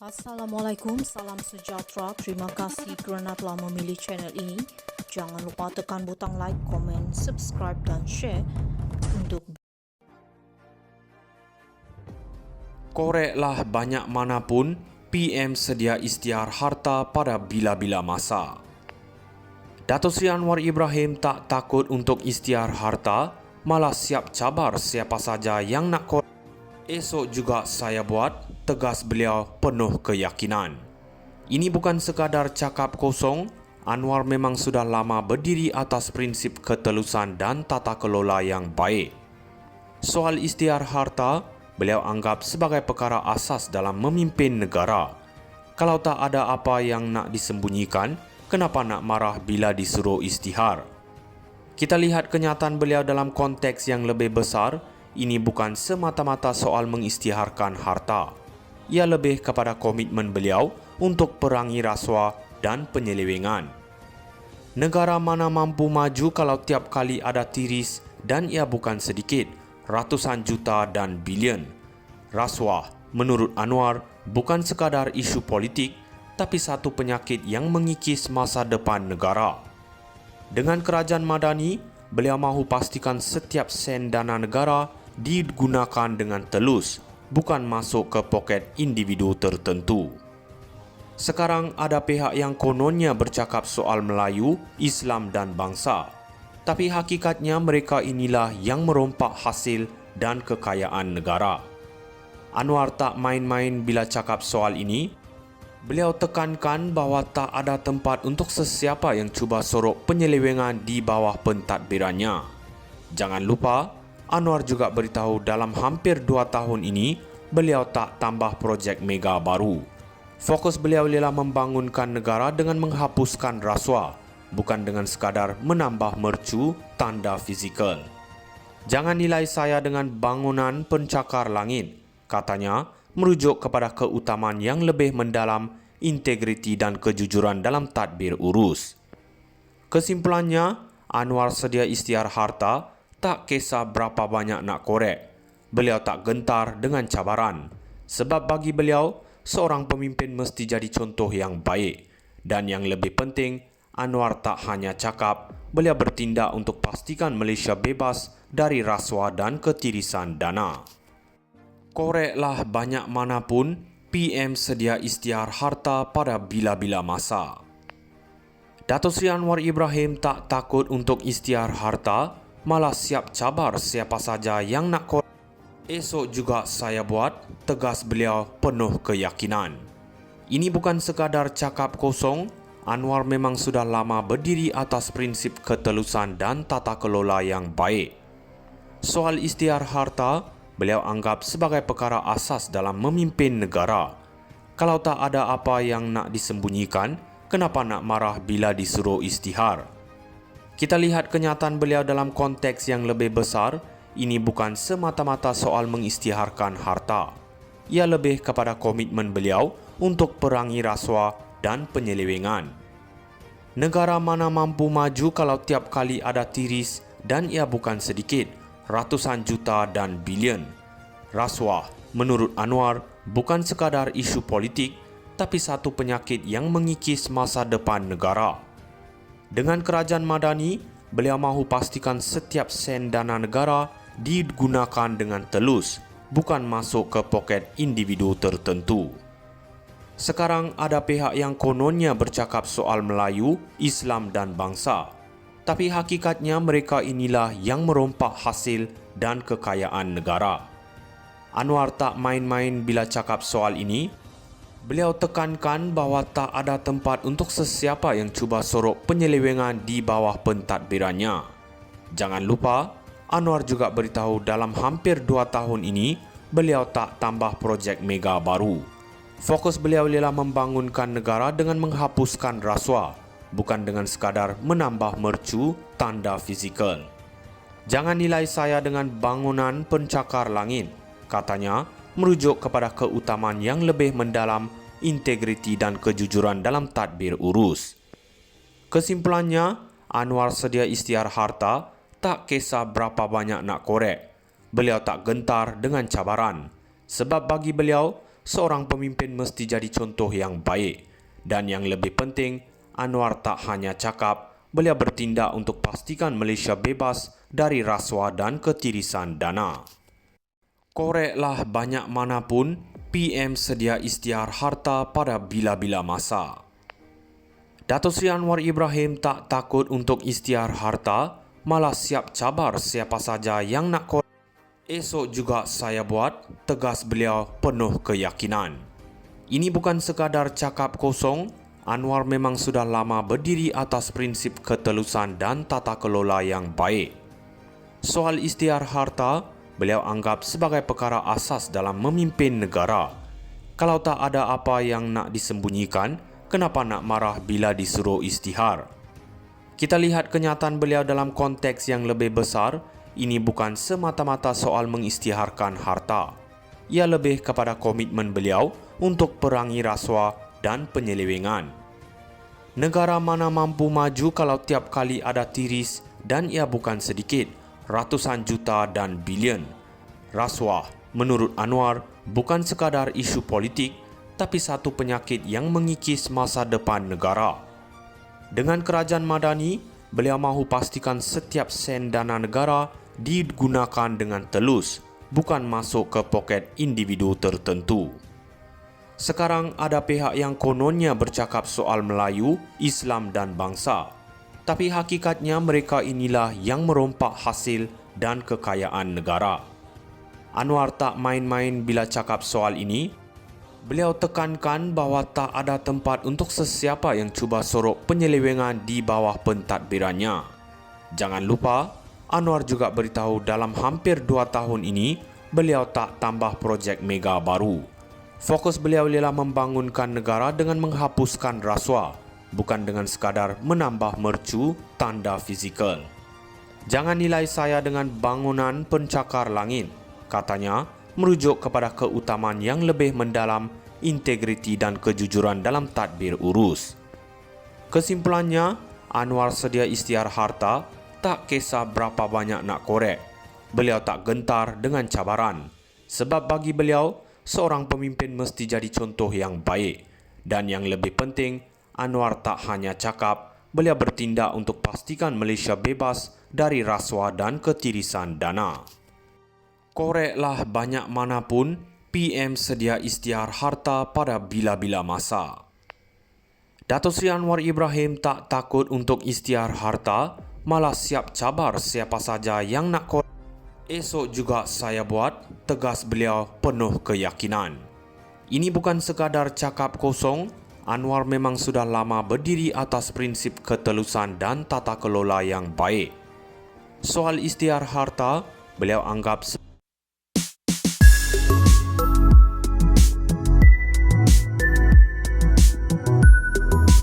Assalamualaikum, salam sejahtera. Terima kasih kerana telah memilih channel ini. Jangan lupa tekan butang like, komen, subscribe dan share untuk Koreklah banyak manapun, PM sedia isytihar harta pada bila-bila masa. Datuk Seri Anwar Ibrahim tak takut untuk isytihar harta, malah siap cabar siapa saja yang nak korek. Esok juga saya buat, tegas beliau penuh keyakinan. Ini bukan sekadar cakap kosong, Anwar memang sudah lama berdiri atas prinsip ketelusan dan tata kelola yang baik. Soal isytihar harta, beliau anggap sebagai perkara asas dalam memimpin negara. Kalau tak ada apa yang nak disembunyikan, kenapa nak marah bila disuruh isytihar? Kita lihat kenyataan beliau dalam konteks yang lebih besar. Ini bukan semata-mata soal mengisytiharkan harta. Ia lebih kepada komitmen beliau untuk perangi rasuah dan penyelewengan. Negara mana mampu maju kalau tiap kali ada tiris, dan ia bukan sedikit, ratusan juta dan bilion. Rasuah, menurut Anwar, bukan sekadar isu politik, tapi satu penyakit yang mengikis masa depan negara. Dengan kerajaan madani, beliau mahu pastikan setiap sen dana negara digunakan dengan telus, bukan masuk ke poket individu tertentu. Sekarang ada pihak yang kononnya bercakap soal Melayu, Islam dan bangsa. Tapi hakikatnya mereka inilah yang merompak hasil dan kekayaan negara. Anwar tak main-main bila cakap soal ini. Beliau tekankan bahawa tak ada tempat untuk sesiapa yang cuba sorok penyelewengan di bawah pentadbirannya. Jangan lupa, Anwar juga beritahu dalam hampir 2 tahun ini, beliau tak tambah projek mega baru. Fokus beliau ialah membangunkan negara dengan menghapuskan rasuah, bukan dengan sekadar menambah mercu tanda fizikal. Jangan nilai saya dengan bangunan pencakar langit, katanya, merujuk kepada keutamaan yang lebih mendalam, integriti dan kejujuran dalam tadbir urus. Kesimpulannya, Anwar sedia isytihar harta, tak kisah berapa banyak nak korek. Beliau tak gentar dengan cabaran, sebab bagi beliau, seorang pemimpin mesti jadi contoh yang baik. Dan yang lebih penting, Anwar tak hanya cakap, beliau bertindak untuk pastikan Malaysia bebas dari rasuah dan ketirisan dana. Koreklah banyak manapun, PM sedia isytihar harta pada bila-bila masa. Datuk Seri Anwar Ibrahim tak takut untuk isytihar harta, malah siap cabar siapa saja yang nak korek. Esok juga saya buat, tegas beliau penuh keyakinan. Ini bukan sekadar cakap kosong, Anwar memang sudah lama berdiri atas prinsip ketelusan dan tata kelola yang baik. Soal isytihar harta, beliau anggap sebagai perkara asas dalam memimpin negara. Kalau tak ada apa yang nak disembunyikan, kenapa nak marah bila disuruh isytihar? Kita lihat kenyataan beliau dalam konteks yang lebih besar. Ini bukan semata-mata soal mengisytiharkan harta. Ia lebih kepada komitmen beliau untuk perangi rasuah dan penyelewengan. Negara mana mampu maju kalau tiap kali ada tiris, dan ia bukan sedikit, ratusan juta dan bilion. Rasuah, menurut Anwar, bukan sekadar isu politik, tapi satu penyakit yang mengikis masa depan negara. Dengan kerajaan madani, beliau mahu pastikan setiap sen dana negara digunakan dengan telus, bukan masuk ke poket individu tertentu. Sekarang ada pihak yang kononnya bercakap soal Melayu, Islam dan bangsa. Tapi hakikatnya mereka inilah yang merompak hasil dan kekayaan negara. Anwar tak main-main bila cakap soal ini. Beliau tekankan bahawa tak ada tempat untuk sesiapa yang cuba sorok penyelewengan di bawah pentadbirannya. Jangan lupa, Anwar juga beritahu dalam hampir 2 tahun ini, beliau tak tambah projek mega baru. Fokus beliau ialah membangunkan negara dengan menghapuskan rasuah, bukan dengan sekadar menambah mercu tanda fizikal. Jangan nilai saya dengan bangunan pencakar langit, katanya, merujuk kepada keutamaan yang lebih mendalam, integriti dan kejujuran dalam tadbir urus. Kesimpulannya, Anwar sedia isytihar harta, tak kisah berapa banyak nak korek. Beliau tak gentar dengan cabaran, sebab bagi beliau, seorang pemimpin mesti jadi contoh yang baik. Dan yang lebih penting, Anwar tak hanya cakap, beliau bertindak untuk pastikan Malaysia bebas dari rasuah dan ketirisan dana. Koreklah banyak manapun, PM sedia isytihar harta pada bila-bila masa. Datuk Seri Anwar Ibrahim tak takut untuk isytihar harta, malah siap cabar siapa saja yang nak korek. Esok juga saya buat, tegas beliau penuh keyakinan. Ini bukan sekadar cakap kosong, Anwar memang sudah lama berdiri atas prinsip ketelusan dan tata kelola yang baik. Soal isytihar harta, beliau anggap sebagai perkara asas dalam memimpin negara. Kalau tak ada apa yang nak disembunyikan, kenapa nak marah bila disuruh isytihar? Kita lihat kenyataan beliau dalam konteks yang lebih besar. Ini bukan semata-mata soal mengisytiharkan harta. Ia lebih kepada komitmen beliau untuk perangi rasuah dan penyelewengan. Negara mana mampu maju kalau tiap kali ada tiris, dan ia bukan sedikit, ratusan juta dan bilion. Rasuah, menurut Anwar, bukan sekadar isu politik, tapi satu penyakit yang mengikis masa depan negara. Dengan kerajaan madani, beliau mahu pastikan setiap sen dana negara digunakan dengan telus, bukan masuk ke poket individu tertentu. Sekarang ada pihak yang kononnya bercakap soal Melayu, Islam dan bangsa. Tapi hakikatnya mereka inilah yang merompak hasil dan kekayaan negara. Anwar tak main-main bila cakap soal ini. Beliau tekankan bahawa tak ada tempat untuk sesiapa yang cuba sorok penyelewengan di bawah pentadbirannya. Jangan lupa, Anwar juga beritahu dalam hampir 2 tahun ini, beliau tak tambah projek mega baru. Fokus beliau ialah membangunkan negara dengan menghapuskan rasuah, bukan dengan sekadar menambah mercu tanda fizikal. Jangan nilai saya dengan bangunan pencakar langit, katanya, merujuk kepada keutamaan yang lebih mendalam, integriti dan kejujuran dalam tadbir urus. Kesimpulannya, Anwar sedia isytihar harta, tak kisah berapa banyak nak korek. Beliau tak gentar dengan cabaran. Sebab bagi beliau, seorang pemimpin mesti jadi contoh yang baik. Dan yang lebih penting, Anwar tak hanya cakap, beliau bertindak untuk pastikan Malaysia bebas dari rasuah dan ketirisan dana. Koreklah banyak manapun, PM sedia isytihar harta pada bila-bila masa. Datuk Seri Anwar Ibrahim tak takut untuk isytihar harta, malah siap cabar siapa saja yang nak korek. Esok juga saya buat, tegas beliau penuh keyakinan. Ini bukan sekadar cakap kosong, Anwar memang sudah lama berdiri atas prinsip ketelusan dan tata kelola yang baik. Soal isytihar harta, beliau anggap